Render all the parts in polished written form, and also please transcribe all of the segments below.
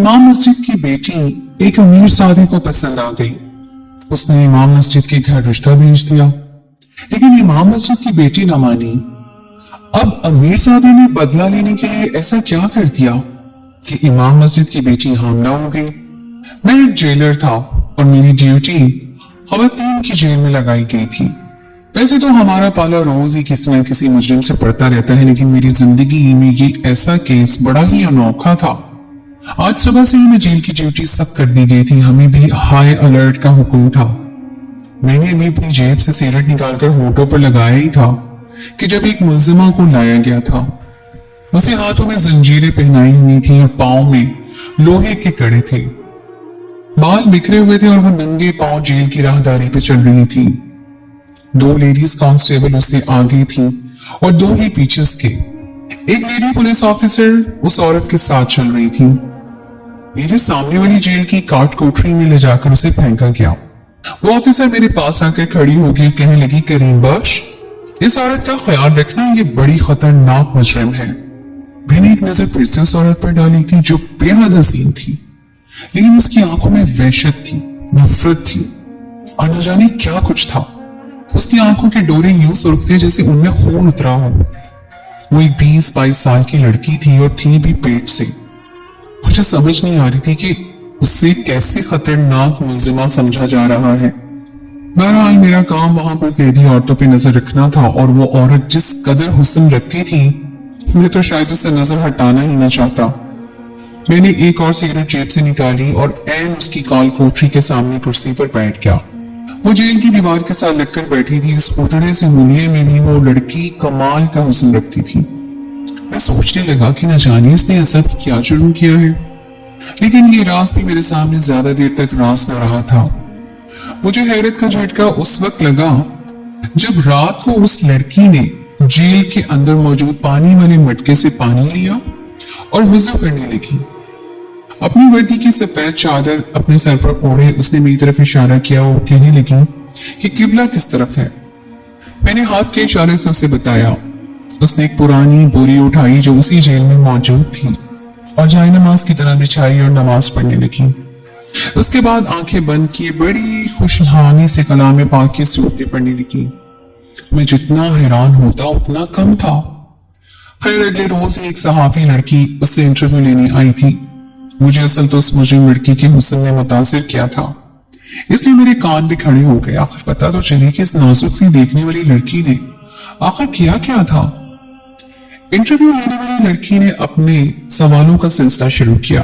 इमाम मस्जिद की बेटी एक अमीर सादे को पसंद आ गई। उसने इमाम मस्जिद के घर रिश्ता भेज दिया, लेकिन इमाम मस्जिद की बेटी न मानी। अब अमीर सादे ने बदला लेने के लिए ऐसा क्या कर दिया कि इमाम मस्जिद की बेटी हामला हो गई। मैं एक जेलर था और मेरी ड्यूटी खवातीन की जेल में लगाई गई थी। वैसे तो हमारा पाला रोज ही किसी न किसी मुजरिम से पड़ता रहता है, लेकिन मेरी जिंदगी में ये ऐसा केस बड़ा ही अनोखा था। आज सुबह से ही मैं जेल की ड्यूटी सब कर दी गई थी। हमें भी हाई अलर्ट का हुक्म था। मैंने भी अपनी जेब से सिगरेट निकालकर होठों पर लगाया ही था कि जब एक मुलजिमा को लाया गया था। उसे हाथों में जंजीरें पहनाई हुई थी और पांव में लोहे के कड़े थे। बाल बिखरे हुए थे और वो नंगे पांव जेल की राहदारी पे चल रही थी। 2 लेडीज कांस्टेबल उससे आगे थी और 2 ही पीछे उसके। एक लेडी पुलिस ऑफिसर उस औरत के साथ चल रही थी। मेरे सामने वाली जेल की काट कोठरी में ले जाकर उसे फेंका गया। वो ऑफिसर मेरे पास आकर खड़ी हो गई, कहने लगी, करीम बख्श, इस औरत का ख्याल रखना, ये बड़ी खतरनाक मुजरिम है। मैंने एक नजर फिर से उस औरत पर डाली थी जो बेहद हसीन थी, लेकिन उसकी आंखों में वहशत थी, नफरत थी और न जाने क्या कुछ था। उसकी आंखों के डोरे यूं सुर्ख थे जैसे उनमें खून उतरा हो। वो एक 20-22 साल की लड़की थी और थी भी पेट से। मुझे समझ नहीं आ रही थी कि उससे कैसे खतरनाक मुलजिमा समझा जा रहा है। बहरहाल मेरा काम वहां पर कैदी औरतों पे नजर रखना था और वो औरत जिस कदर हुस्न रखती थी, मैं तो शायद उससे नजर हटाना ही न चाहता। मैंने एक और सिगरेट जेब से निकाली और ऐन उसकी काल कोठरी के सामने कुर्सी पर बैठ गया। वो जेल की दीवार के साथ लगकर बैठी थी। इस उजड़े से हुलिये में भी वो लड़की कमाल का हुस्न रखती थी। मैं सोचने लगा कि न जाने इसने ऐसा क्या जुर्म किया है, लेकिन ये राज भी मेरे सामने ज्यादा देर तक राज न रहा था। मुझे हैरत का झटका उस वक्त लगा जब रात को उस लड़की ने जेल के अंदर मौजूद पानी वाले मटके से पानी लिया और वुजू करने लगी। अपनी वर्दी की सफेद चादर अपने सर पर ओढ़े उसने मेरी तरफ इशारा किया और कहने लगी कि किबला किस तरफ है। मैंने हाथ के इशारे से उसे बताया। उसने एक पुरानी बोरी उठाई जो उसी जेल में मौजूद थी और जाए नमाज की तरह बिछाई और नमाज पढ़ने लगी। उसके बाद आंखें बंद किए बड़ी खुशहाली से कलाम पाक की सूरतें पढ़ने लगी। मैं जितना हैरान होता उतना कम था। खैर अगले रोज एक सहाफी लड़की उससे इंटरव्यू लेने आई थी। मुझे असल तो उस मुजरिम लड़की के हुस्न ने मुतासिर किया था, इसलिए मेरे कान भी खड़े हो गए। आखिर पता तो चले कि इस नाजुक सी देखने वाली लड़की ने आखिर किया क्या था। इंटरव्यू लेने वाली लड़की ने अपने सवालों का सिलसिला शुरू किया।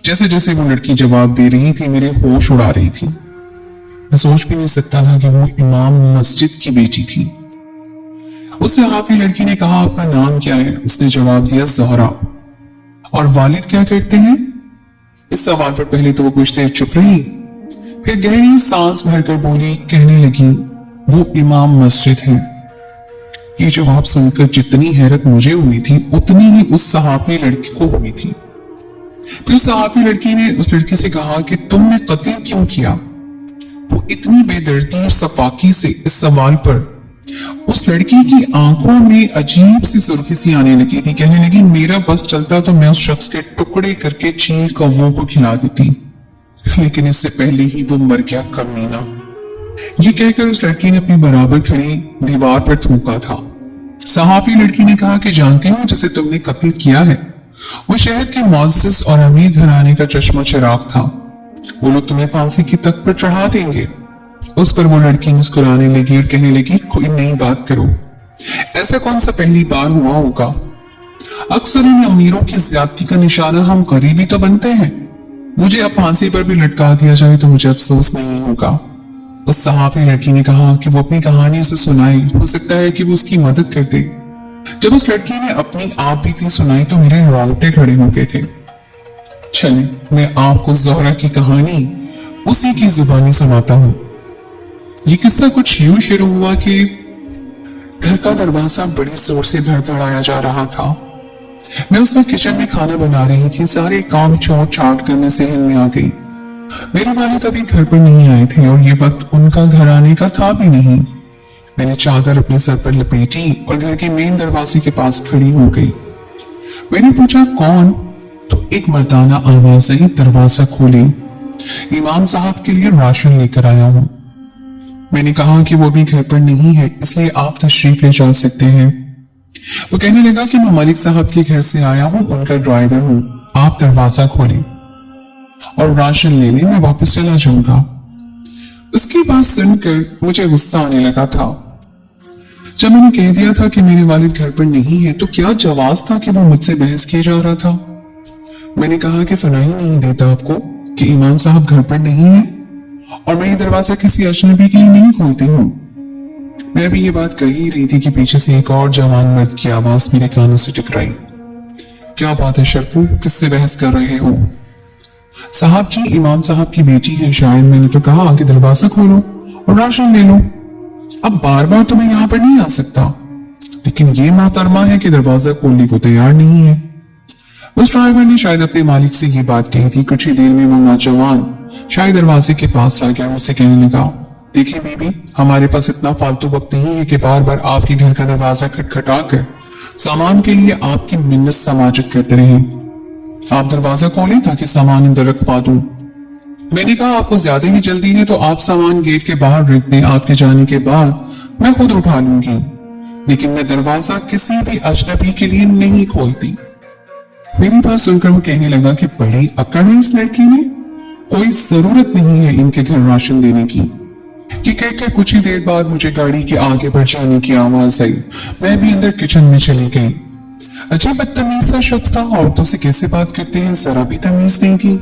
जैसे जैसे वो लड़की जवाब दे रही थी मेरे होश उड़ा रही थी। मैं सोच भी नहीं सकता था कि वो इमाम मस्जिद की बेटी थी। उससे हाफी लड़की ने कहा, आपका नाम क्या है? उसने जवाब दिया, ज़हरा। और वालिद क्या करते हैं? इस सवाल पर पहले तो वो कुछ देर चुप रही, फिर गहरी सांस भरकर बोली, कहने लगी, वो इमाम मस्जिद है। ये जवाब सुनकर जितनी हैरत मुझे हुई थी उतनी ही उस सहाफी लड़की को हुई थी। फिर सहाफी लड़की ने उस लड़की से कहा कि तुमने कत्ल क्यों किया? वो इतनी बेदर्दी और सफाकी से इस सवाल पर उस लड़की की आंखों में अजीब सी सुर्खी सी आने लगी थी। कहने लगी, मेरा बस चलता तो मैं उस शख्स के टुकड़े करके चील कौवों को खिला देती, लेकिन इससे पहले ही वो मर गया, कमीना। ये कहकर उस लड़की ने अपनी बराबर खड़ी दीवार पर थूका था। सहाफी लड़की ने कहा कि जानती हूँ जिसे तुमने कत्ल किया है वो शहर के मुअज़्ज़िज़ और अमीर घराने का चश्मा चिराग था। वो लोग तुम्हें फांसी की तख्त पर चढ़ा देंगे। उस पर वो लड़की मुस्कुराने लगी और कहने लगी, कोई नई बात करो, ऐसा कौन सा पहली बार हुआ होगा। अक्सर इन अमीरों की ज्यादती का निशाना हम गरीबी तो बनते हैं। मुझे अब फांसी पर भी लटका दिया जाए तो मुझे अफसोस नहीं होगा। उस सहाफी लड़की ने कहा कि वो अपनी कहानी उसे सुनाई, हो सकता है कि वो उसकी मदद कर दे। जब उस लड़की ने अपनी आप बीती सुनाई तो मेरे रोंगटे खड़े हो गए थे। चले मैं आपको ज़हरा की कहानी उसी की जुबानी सुनाता हूँ। ये किस्सा कुछ यूं शुरू हुआ कि घर का दरवाजा बड़ी जोर से धड़धड़ाया जा रहा था। मैं उस वक्त किचन में खाना बना रही थी। सारे काम छोड़ छाट कर मैं सहन में आ गई। मेरे वालिद अभी घर पर नहीं आए थे और ये वक्त उनका घर आने का था भी नहीं। मैंने चादर अपने सर पर लपेटी और घर के मेन दरवाजे के पास खड़ी हो गई। मैंने पूछा, कौन? तो एक मर्दाना आवाज आई, दरवाजा खोले, इमाम साहब के लिए राशन लेकर आया हूँ। मैंने कहा कि वो भी घर पर नहीं है, इसलिए आप तशरीफ ले जा सकते हैं। वो कहने लगा कि मैं मलिक साहब के घर से आया हूँ, उनका ड्राइवर हूँ, आप दरवाजा खोलें और राशन ले लें, मैं वापस चला जाऊंगा। उसकी बात सुनकर मुझे गुस्सा आने लगा था। जब मैंने कह दिया था कि मेरे वालिद घर पर नहीं है, तो क्या जवाब था कि वो मुझसे बहस किए जा रहा था। मैंने कहा कि सुनाई नहीं देता आपको कि इमाम साहब घर पर नहीं है, और मैं ये दरवाजा किसी अजनबी के लिए नहीं खोलती हूँ। मैं अभी ये बात कह ही रही थी कि पीछे से एक और जवान मर्द की आवाज मेरे कानों से टकराई। क्या बात है शरफू, किससे बहस कर रहे हो? साहब जी, इमाम साहब की बेटी है शायद, मैंने तो कहा आगे दरवाजा खोलो और राशन ले लो। अब बार बार तो मैं यहाँ पर नहीं आ सकता, लेकिन ये मोहतरमा है कि दरवाजा खोलने को तैयार नहीं है। उस ड्राइवर ने शायद अपने मालिक से ये बात कही थी। कुछ ही देर में वो नौजवान शायद दरवाजे के पास आ गया, मुझसे कहने लगा, देखिए बीबी, हमारे पास इतना फालतू वक्त नहीं है कि बार बार आपके घर का दरवाजा खटखटा कर सामान के लिए आपकी मिन्नत समाजत करते रहे। आप दरवाजा खोलें ताकि सामान अंदर रख पा दूं। मैंने कहा आपको ज्यादा ही जल्दी है तो आप सामान गेट के बाहर रख दें, आपके जाने के बाद मैं खुद उठा लूंगी, लेकिन मैं दरवाजा किसी भी अजनबी के लिए नहीं खोलती। मेरी बात सुनकर वो कहने लगा कि बड़ी अकड़ है इस लड़की में, कोई जरूरत नहीं है इनके घर राशन देने की। ये कहकर कुछ ही देर बाद मुझे गाड़ी के आगे बढ़ जाने की आवाज आई। मैं भी अंदर किचन में चली गई। अजीब बदतमीज सा शख्स था, औरतों से कैसे बात करते हैं, जरा भी तमीज नहीं थी।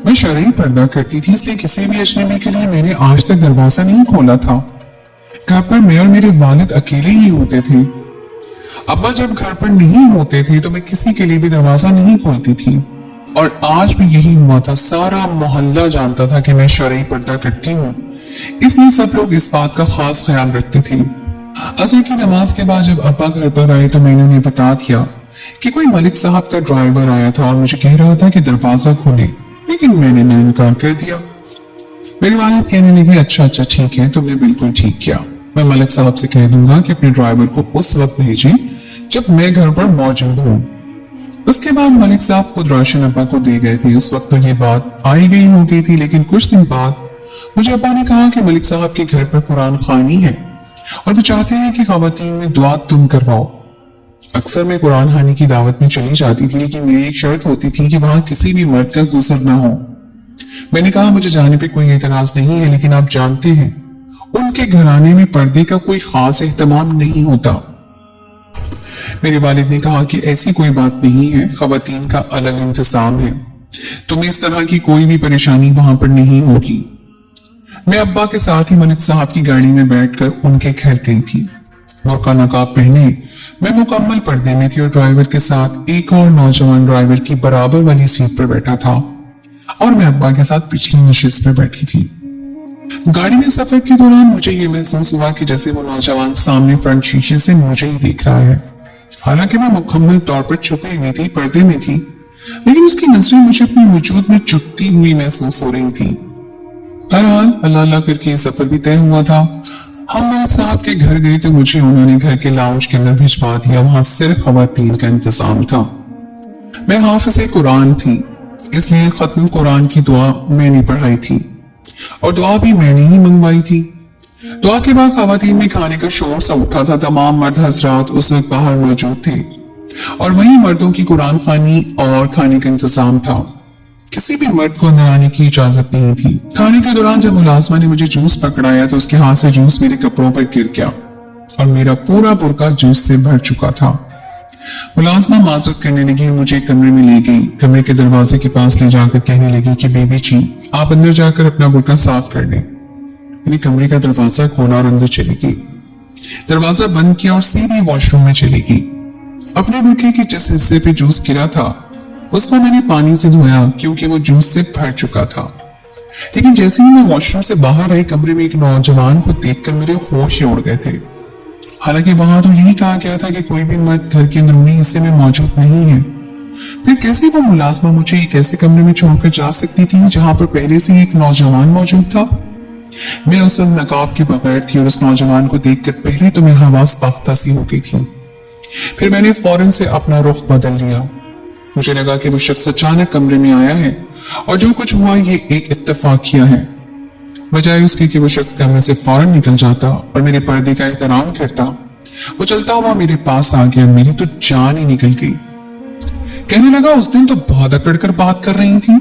मैं शरई पर्दा करती थी, इसलिए किसी भी अजनबी के लिए मैंने आज तक दरवाजा नहीं खोला था। घर पर मैं और मेरे वालिद अकेले ही होते थे। अब्बा जब घर पर नहीं होते थे तो मैं किसी के लिए भी दरवाजा नहीं खोलती थी, और आज भी यही हुआ था। सारा मोहल्ला जानता था कि मैं शरई पर्दा करती हूँ, इसलिए सब लोग इस बात का खास ख्याल रखते थे। असर की नमाज के बाद जब अब्बा घर पर आए तो मैंने उन्हें बता दिया कि कोई मलिक साहब का ड्राइवर आया था और मुझे कह रहा था कि दरवाजा खोले, लेकिन मैंने ना इनकार कर दिया। मेरे वालिद कहने लगे, अच्छा अच्छा ठीक है, तुमने बिल्कुल ठीक किया, मैं मलिक साहब से कह दूंगा कि अपने ड्राइवर को उस वक्त भेजें जब मैं घर पर मौजूद हूँ। उसके बाद मलिक साहब खुद राशन अब्बा को दे गए थे। उस वक्त तो ये बात आई गई हो गई थी, लेकिन कुछ दिन बाद मुझे अब्बा ने कहा कि मलिक साहब के घर पर कुरान खानी है और वो चाहते हैं कि खवातीन में दुआ तुम करवाओ। अक्सर मैं कुरान खानी की दावत में चली जाती थी, लेकिन मेरी एक शर्त होती थी कि वहां किसी भी मर्द का गुजर ना हो। मैंने कहा मुझे जाने पे कोई एतराज नहीं है, लेकिन आप जानते हैं उनके घराने में पर्दे का कोई खास एहतमाम नहीं होता। मेरे वालिद ने कहा कि ऐसी कोई बात नहीं है, खवातीन का अलग इंतजाम है, तुम्हें इस तरह की कोई भी परेशानी वहां पर नहीं होगी। मैं अब्बा के साथ ही मलिक साहब की गाड़ी में बैठकर उनके घर गई थी। बुर्का नकाब पहने मैं मुकम्मल पर्दे में थी और ड्राइवर के साथ एक और नौजवान ड्राइवर की बराबर वाली सीट पर बैठा था, और मैं अब्बा के साथ पिछली नशिस्त पर बैठी थी। गाड़ी में सफर के दौरान मुझे ये महसूस हुआ कि जैसे वो नौजवान सामने फ्रंट शीशे से मुझे ही देख रहा है। हालांकि मैं मुकम्मल तौर पर छुपी हुई थी, पर्दे में थी, लेकिन उसकी नजरें मुझे अपने वजूद में चुभती हुई महसूस हो रही थी। बहरहाल अल्लाह अल्लाह करके सफर भी तय हुआ था। हम मलिक साहब के घर गए तो मुझे उन्होंने घर के लाउंज के अंदर भिजवा दिया। वहां सिर्फ खवातीन का इंतजाम था। मैं हाफिज़े कुरान थी, इसलिए खत्म कुरान की दुआ मैंने पढ़ाई थी और दुआ भी मैंने ही मंगवाई थी। दुआ के बाद खवातीन में खाने का शोर सा उठा था। तमाम मर्द हजरात उस वक्त बाहर मौजूद थे और वहीं मर्दों की कुरान खानी और खाने का इंतजाम था। किसी भी मर्द को अंदर आने की इजाजत नहीं थी। खाने के दौरान जब मुलाजमा ने मुझे जूस पकड़ाया तो उसके हाथ से जूस मेरे कपड़ों पर गिर गया और मेरा पूरा बुर्का जूस से भर चुका था। मुलाजमा माजरत करने लगी और मुझे कमरे में ले गई। कमरे के दरवाजे के पास ले जाकर कहने लगी कि बीबी जी, आप अंदर जाकर अपना बुर्का साफ कर लें। मैंने कमरे का दरवाजा खोला और अंदर चली गई। दरवाजा बंद किया और सीधे वॉशरूम में चली गई। अपने बुर्के के जिस हिस्से पे जूस गिरा था उसको मैंने पानी से धोया, क्योंकि वो जूस से भर चुका था। लेकिन जैसे ही मैं वॉशरूम से बाहर आई, कमरे में एक नौजवान को देखकर मेरे होश ही उड़ गए थे। हालांकि वहां तो यही कहा गया था कि कोई भी मर्द घर के अंदरूनी हिस्से में मौजूद नहीं है। फिर कैसे वो मुलाजमा मुझे एक ऐसे कमरे में छोड़कर जा सकती थी जहां पर पहले से एक नौजवान मौजूद था। मैं उस वक्त नकाब के बगैर थी और उस नौजवान को देखकर पहले तो मैं हवास बाख्ता सी हो गई थी। फिर मैंने फौरन से अपना रुख बदल लिया मुझे लगा कि वो शख्स अचानक कमरे में आया है और जो कुछ हुआ ये एक इत्तेफाक किया है, बजाय उसके कि वो शख्स कमरे से फौरन निकल जाता और मेरे पर्दे का एहतराम करता। वो चलता हुआ मेरे पास आ गया। मेरी तो जान ही निकल गई। कहने लगा, उस दिन तो बहुत अकड़ कर बात कर रही थी,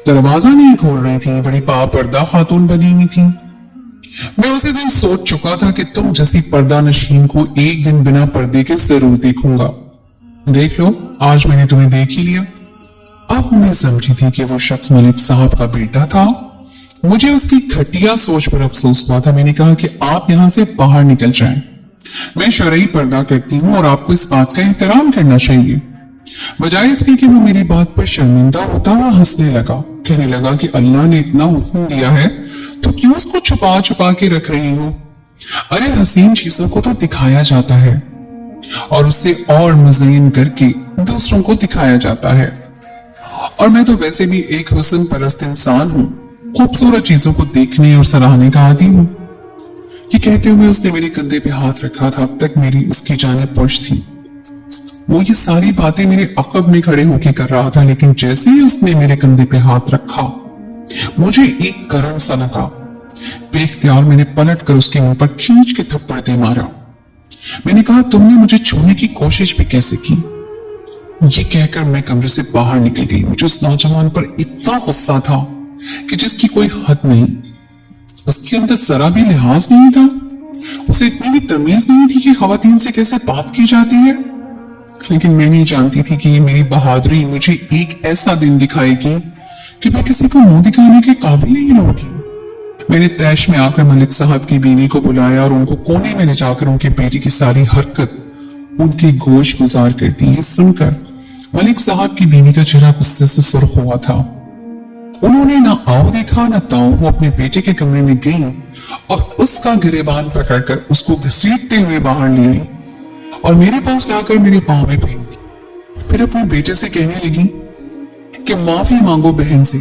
दरवाजा नहीं खोल रही थी, बड़ी पापर्दा खातून बनी हुई थी। मैं उसी दिन सोच चुका था कि तुम जैसी पर्दा नशीन को एक दिन बिना पर्दे के जरूर देखूंगा। देख लो, आज मैंने तुम्हें देख ही लिया। अब मैं समझी थी कि वो शख्स मलिक साहब का बेटा था। मुझे उसकी घटिया सोच पर अफसोस हुआ था। मैंने कहा कि आप यहां से बाहर निकल जाएं। मैं शरई पर्दा करती हूं और आपको इस बात का एहतराम करना चाहिए। बजाय इसके कि वो मेरी बात पर शर्मिंदा होता हुआ हंसने लगा। कहने लगा कि अल्लाह ने इतना हुस्न दिया है तो क्यों उसको छुपा छुपा के रख रही हो? अरे हसीन चीजों को तो दिखाया जाता है और उससे और मुज़य्यन करके दूसरों को दिखाया जाता है। और मैं तो वैसे भी एक हुस्न परस्त इंसान हूं, खूबसूरत चीजों को देखने और सराहने का आदी हूं। ये कहते हुए उसने मेरे कंधे पे हाथ रखा था। अब तक मेरी उसकी जानिब पुश थी। वो ये सारी बातें मेरे अकब में खड़े होकर कर रहा था, लेकिन जैसे ही उसने मेरे कंधे पे हाथ रखा मुझे एक करंट सा लगा। बेख्तियार मैंने पलट कर उसके मुंह पर खींच के थप्पड़ दे मारा। मैंने कहा, तुमने मुझे छूने की कोशिश भी कैसे की? ये कहकर मैं कमरे से बाहर निकल गई। मुझे उस नौजवान पर इतना गुस्सा था कि जिसकी कोई हद नहीं। उसके अंदर जरा भी लिहाज नहीं था। उसे इतनी भी तमीज नहीं थी कि खवातीन से कैसे बात की जाती है। लेकिन मैं नहीं जानती थी कि ये मेरी बहादुरी मुझे एक ऐसा दिन दिखाएगी कि मैं किसी को मुंह दिखाने के काबिल नहीं रहूंगी। मैंने तैश में आकर मलिक साहब की बीवी को बुलाया और उनको कोने में ले जाकर उनके बेटे की सारी हरकत उनके गोश गुजार कर दी। ये सुनकर मलिक साहब की बीवी का चेहरा गुस्से से सुर्ख हुआ था। उन्होंने ना आओ देखा ना ताओ, वो अपने बेटे के कमरे में गई और उसका गिरेबान पकड़कर उसको घसीटते हुए बाहर ले आई और मेरे पास लाकर मेरे पांव में फेंक दी। फिर अपने बेटे से कहने लगी कि माफी मांगो बहन से,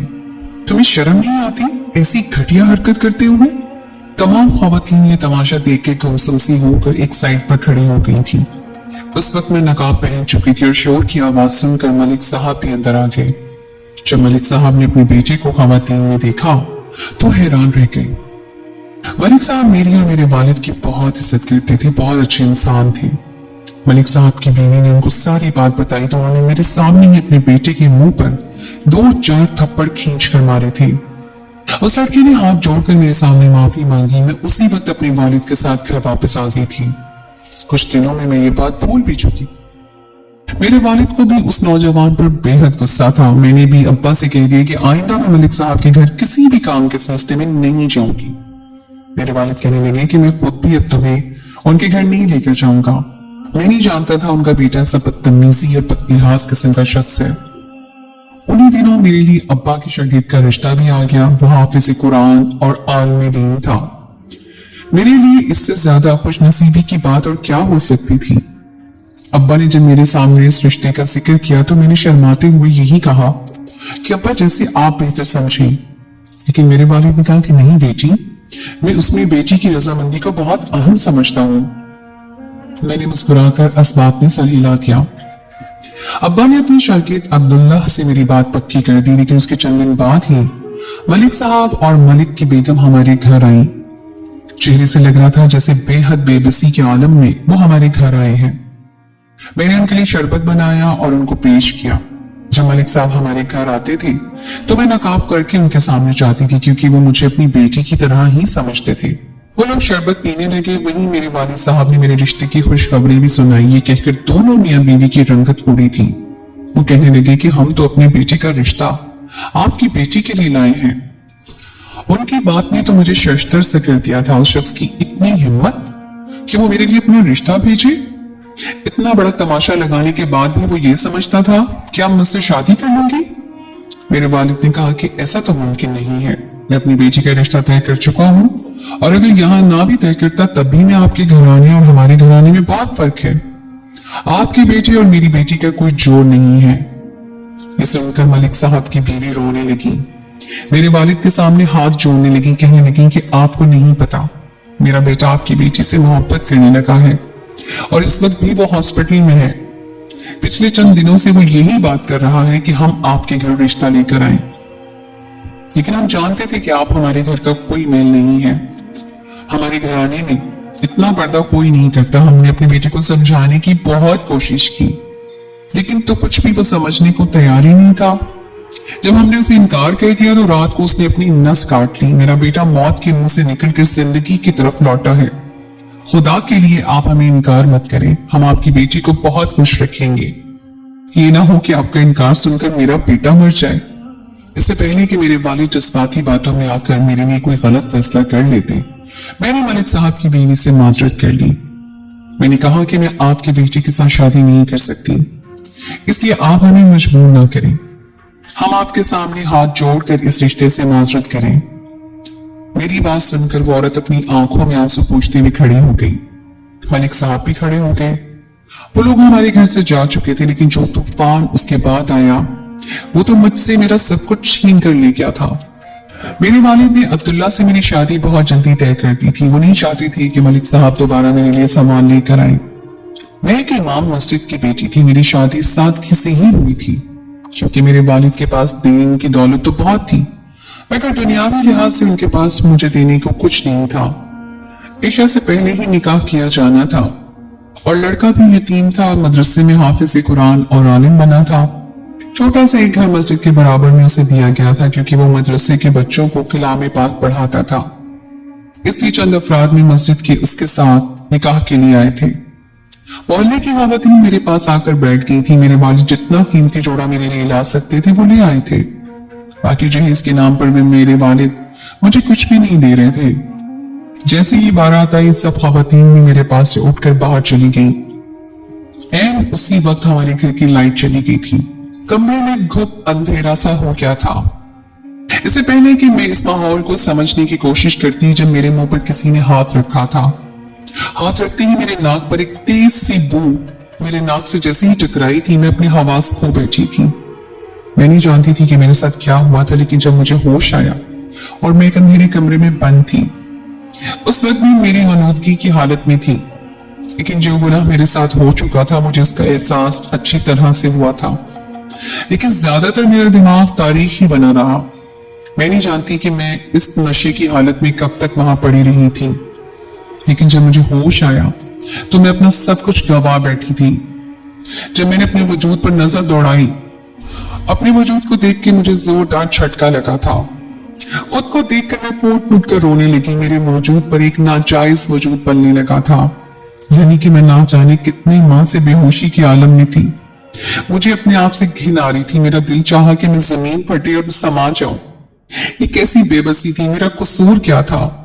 तुम्हें शर्म नहीं आती ऐसी घटिया हरकत करते हुए? तमाम खवातीन ये तमाशा देख के गुमसुम होकर एक साइड पर खड़ी हो गई थी। उस वक्त मैं नकाब पहन चुकी थी और शोर की आवाज सुनकर मलिक साहब भी अंदर आ गए। जब मलिक साहब ने अपने बेटे को खवातीन में देखा तो हैरान रह गए। मलिक साहब मेरी और मेरे वालिद की बहुत इज्जत करते थे, बहुत अच्छे इंसान थे। मलिक साहब की बीवी ने उनको सारी बात बताई तो उन्होंने मेरे सामने ही अपने बेटे के मुंह पर 2-4 थप्पड़ खींच कर मारे थे। उस लड़की ने हाथ जोड़कर मेरे सामने माफी मांगी। मैं उसी वक्त अपने वालिद के साथ घर वापस आ गई थी। कुछ दिनों में मैं ये बात भूल भी चुकी। मेरे वालिद को भी उस नौजवान पर बेहद गुस्सा था। मैंने भी अब्बा से कह दिया कि आइंदा मैं मलिक साहब के घर किसी भी काम के सिलसिले में नहीं जाऊंगी। मेरे वालिद कहने लगे कि मैं खुद भी अब तुम्हें उनके घर नहीं लेकर जाऊंगा। मैं नहीं जानता था उनका बेटा सब बदतमीजी और बदलिहाज किस्म का शख्स है। उन्हीं दिनों मेरे लिए अब्बा की शागिर्द का रिश्ता भी आ गया। वह हाफिज कुरान और आलिम दीन था। मेरे लिए इससे ज्यादा खुशनसीबी की बात और क्या हो सकती थी। अब्बा ने जब मेरे सामने इस रिश्ते का जिक्र किया तो मैंने शर्माते हुए यही कहा कि अब्बा जैसे आप बेहतर समझें। लेकिन मेरे वालिद ने कहा कि नहीं बेटी, मैं उसमें बेटी की रजामंदी को बहुत अहम समझता हूं। मैंने मुस्कुराकर असबाब में सर हिला दिया। अब्बा ने अपने शागिर्द अब्दुल्लाह से मेरी बात पक्की कर दी, लेकिन उसके चंद दिन बाद ही मलिक साहब और मलिक की बेगम हमारे घर आई। चेहरे से लग रहा था जैसे बेहद बेबसी के आलम में वो हमारे घर आए हैं। मैंने उनके लिए शरबत बनाया और उनको पेश किया। जब मलिक साहब हमारे घर आते थे तो मैं नकाब करके उनके सामने जाती थी, क्योंकि वो मुझे अपनी बेटी की तरह ही समझते थे। वो लोग शरबत पीने लगे। वहीं मेरे वालिद साहब ने मेरे रिश्ते की खुशखबरी भी सुनाई। ये कहकर दोनों मियां बीवी की रंगत उड़ी थी। वो कहने लगे कि हम तो अपने बेटे का रिश्ता आपकी बेटी के लिए लाए हैं। उनकी बात ने तो मुझे शर्मतर से कर दिया था। उस शख्स की इतनी हिम्मत कि वो मेरे लिए अपना रिश्ता भेजे। इतना बड़ा तमाशा लगाने के बाद भी वो ये समझता था कि आप मुझसे शादी कर लूंगी। मेरे वालिद ने कहा कि ऐसा तो मुमकिन नहीं है। मैं अपनी बेटी का रिश्ता तय कर चुका हूँ और अगर यहाँ ना भी तय करता तब भी मैं आपके घराने और हमारे घराने में बहुत फर्क है। आपकी बेटी और मेरी बेटी का कोई जोड़ नहीं है। ये सुनकर मलिक साहब की बीवी रोने लगी। मेरे वालिद के सामने हाथ जोड़ने लगी, कहने लगी कि आपको नहीं पता, मेरा बेटा आपकी बेटी से मोहब्बत करने लगा है और इस वक्त भी वो हॉस्पिटल में है। पिछले चंद दिनों से वो यही बात कर रहा है कि हम आपके घर रिश्ता लेकर आए, लेकिन हम जानते थे कि आप हमारे घर का कोई मेल नहीं है। हमारे घराने में इतना पर्दा कोई नहीं करता। हमने अपने बेटे को समझाने की बहुत कोशिश की, लेकिन तो कुछ भी वो समझने को तैयार ही नहीं था। जब हमने उसे इनकार कर दिया तो रात को उसने अपनी नस काट ली। मेरा बेटा मौत के मुंह से निकलकर जिंदगी की तरफ लौटा है। खुदा के लिए आप हमें इनकार मत करें, हम आपकी बेटी को बहुत खुश रखेंगे। ये ना हो कि आपका इनकार सुनकर मेरा बेटा मर जाए। इससे पहले कि मेरे वालिद जज्बाती बातों में आकर मेरे लिए कोई गलत फैसला कर लेते, मैंने मलिक साहब की बीवी से माजरत कर ली। मैंने कहा कि मैं आपकी बेटी के साथ शादी नहीं कर सकती, इसलिए आप हमें मजबूर ना करें। हम आपके सामने हाथ जोड़कर इस रिश्ते से माजरत करें। मेरी बात सुनकर वो औरत अपनी आंखों में आंसू पोंछते हुए खड़ी हो गई। मलिक साहब भी खड़े हो गए। वो लोग हमारे घर से जा चुके थे, लेकिन जो तूफान उसके बाद आया वो तो मुझसे मेरा सब कुछ छीन कर ले गया था। मेरे वालिद ने अब्दुल्ला से मेरी शादी बहुत जल्दी तय कर दी थी। वो नहीं चाहते थे कि मलिक साहब दोबारा मेरे लिए सामान लेकर आए। मैं एक इमाम मस्जिद की बेटी थी। मेरी शादी सादगी से ही हुई थी, क्योंकि मेरे वालिद के पास दीन की दौलत तो बहुत थी, मगर दुनियावी लिहाज से उनके पास मुझे देने को कुछ नहीं था। ईशा से पहले ही निकाह किया जाना था और लड़का भी यतीम था और मदरसे में हाफिज कुरान और आलिम बना था। छोटा सा एक घर मस्जिद के बराबर में उसे दिया गया था, क्योंकि वो मदरसे के बच्चों को कलाम पाक पढ़ाता था। इसलिए चंद अफराद में मस्जिद के उसके साथ निकाह के लिए आए थे। मोहल्ले की खवातीन मेरे पास आकर बैठ गई थी। मेरे वालिद जितना कीमती जोड़ा मेरे लिए ला सकते थे वो ले आए थे। बाकी जहेज के नाम पर भी मेरे वालिद मुझे कुछ भी नहीं दे रहे थे। जैसे ही बारात आई, सब खवातीन भी मेरे पास से उठकर बाहर चली गई। एन उसी वक्त हमारे घर की लाइट चली गई थी। कमरे में घुप अंधेरा सा हो गया था। इससे पहले कि मैं इस माहौल को समझने की कोशिश करती, जब मेरे मुंह पर किसी ने हाथ रखा था। हाथ रखते ही मेरे नाक पर एक तेज सी बू मेरे नाक से जैसे ही टकराई थी, मैं अपनी हवास खो बैठी थी। मैं नहीं जानती थी कि मेरे साथ क्या हुआ था, लेकिन जब मुझे होश आया और मैं एक अंधेरे कमरे में बंद थी, उस वक्त भी मेरी आलूदगी की हालत में थी। लेकिन जो गुनाह मेरे साथ हो चुका था, मुझे उसका एहसास अच्छी तरह से हुआ था। लेकिन ज्यादातर मेरा दिमाग तारीख ही बना रहा। मैं नहीं जानती कि मैं इस नशे की हालत में कब तक वहां पड़ी रही थी, लेकिन जब मुझे होश आया तो मैं अपना सब कुछ गवा बैठी थी। जब मैंने अपने वजूद पर नजर दौड़ाई, अपने वजूद को देख के मुझे जोरदार झटका लगा था। खुद को देखकर मैं फूट फूट कर रोने लगी। मेरे वजूद पर एक नाजायज वजूद पलने लगा था, यानी कि मैं ना जाने कितने माह से बेहोशी के आलम में थी। मुझे अपने आप से घिन आ रही थी। मेरा दिल चाहा कि मैं जमीन फटे और समा जाऊं। ये कैसी बेबसी थी, मेरा कसूर क्या था?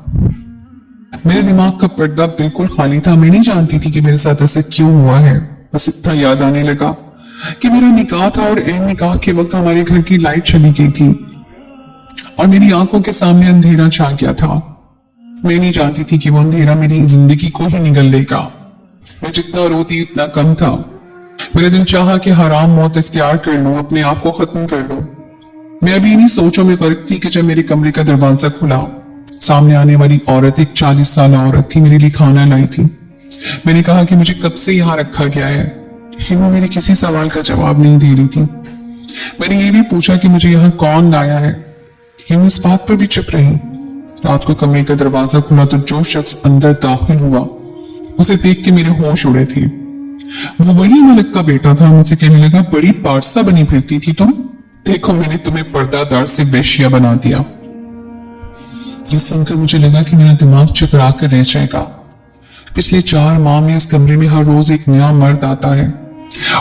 मेरे दिमाग का पर्दा बिल्कुल खाली था। मैं नहीं जानती थी कि मेरे साथ ऐसे क्यों हुआ है। बस इतना याद आने लगा कि मेरा निकाह था और एन निकाह के वक्त हमारे घर की लाइट चली गई थी और मेरी आंखों के सामने अंधेरा छा गया था। मैं नहीं जानती थी कि वो अंधेरा मेरी जिंदगी को ही निगल लेगा। मैं जितना रोती उतना कम था। मेरा दिल चाहा कि हराम मौत इख्तियार कर लूं, अपने आप को खत्म कर लूं। मैं अभी इन्हीं सोचों में गर्क थी कि जब मेरे कमरे का दरवाजा खुला, सामने आने वाली औरत एक 40 साल औरत थी। मेरे लिए खाना लाई थी। मैंने कहा कि मुझे कब से यहाँ रखा गया है, लेकिन वो मेरे किसी सवाल का जवाब नहीं दे रही थी। मैंने ये भी पूछा कि मुझे यहाँ कौन लाया है, लेकिन वो इस बात पर भी चुप रही। रात को कमरे का दरवाजा खुला तो जो शख्स अंदर दाखिल हुआ, उसे देख के मेरे होश उड़े थे। वो वही मलिक का बेटा था। मुझसे कहने लगा, बड़ी पारसा बनी फिरती थी तुम, देखो मैंने तुम्हें पर्दादार से वेश्या बना दिया। ये सुनकर मुझे लगा कि मेरा दिमाग चकरा कर रह जाएगा। पिछले 4 माह में उस कमरे में हर रोज एक नया मर्द आता है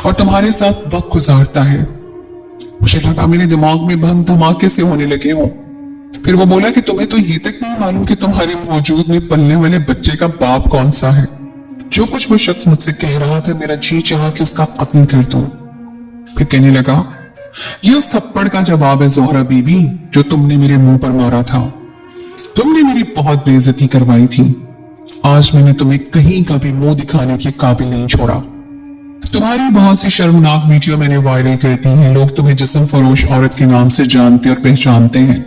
और तुम्हारे साथ वक्त गुजारता है। मुझे लगा मेरे दिमाग में बम धमाके से होने लगे हो। फिर वो बोला कि तुम्हें तो ये तक नहीं मालूम कि तुम्हारे वजूद में पलने वाले बच्चे का बाप कौन सा है। जो कुछ वो शख्स मुझसे कह रहा था, मेरा जी चाहा कि उसका कत्ल कर दूं। फिर कहने लगा, ये उस थप्पड़ का जवाब है ज़ोहरा बीबी, जो तुमने मेरे मुंह पर मारा था। तुमने मेरी बहुत बेइज्जती करवाई थी। आज मैंने तुम्हें कहीं का भी मुंह दिखाने के काबिल नहीं छोड़ा। तुम्हारी बहुत सी शर्मनाक वीडियो मैंने वायरल कर दी है। लोग तुम्हें जिस्म फरोश औरत के नाम से जानते और पहचानते हैं।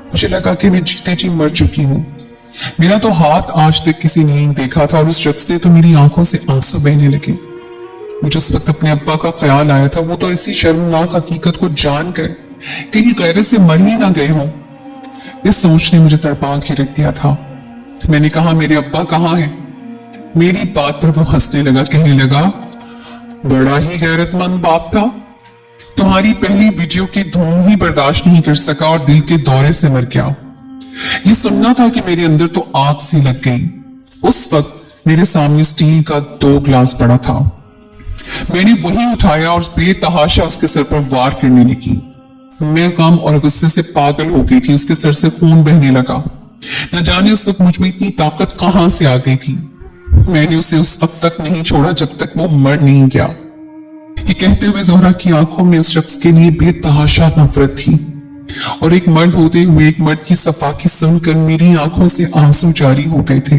मुझे लगा कि मैं जीते जी मर चुकी हूँ। मेरा तो हाथ आज तक किसी ने नहीं देखा था और उस शख्स ने तो मेरी आंखों से आंसू बहने लगे। मुझे उस वक्त अपने अब्बा का ख्याल आया था, वो तो इसी शर्मनाक हकीकत को जानकर कहीं गैरत से मर ही ना गए हों। इस सोच ने मुझे तड़पा के रख दिया था। मैंने कहा, मेरे अब्बा कहाँ हैं? मेरी बात पर वो हंसने लगा, कहने लगा, बड़ा ही गैरतमंद बाप था, तुम्हारी पहली वीडियो की धूम ही बर्दाश्त नहीं कर सका और दिल के दौरे से मर गया। ये सुनना था कि मेरे अंदर तो आग सी लग गई। उस वक्त मेरे सामने स्टील का 2 ग्लास पड़ा था। मैंने वही उठाया और बेतहाशा उसके सर पर वार करने लगी। मैं गम और गुस्से से पागल हो गई थी। उसके सर से खून बहने लगा। न जाने उस वक्त मुझ में इतनी ताकत कहां से आ गई थी। मैंने उसे उस वक्त तक नहीं छोड़ा जब तक वो मर नहीं गया। ये कहते हुए जोहरा की आंखों में उस शख्स के लिए बेतहाशा नफरत थी, और एक मर्द होते हुए एक मर्द की सफाकी सुनकर मेरी आंखों से आंसू जारी हो गए थे।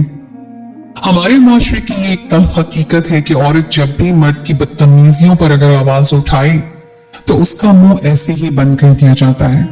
हमारे माशरे की ये एक तल्ख हकीकत है कि औरत जब भी मर्द की बदतमीजियों पर अगर आवाज उठाए तो उसका मुंह ऐसे ही बंद कर दिया जाता है।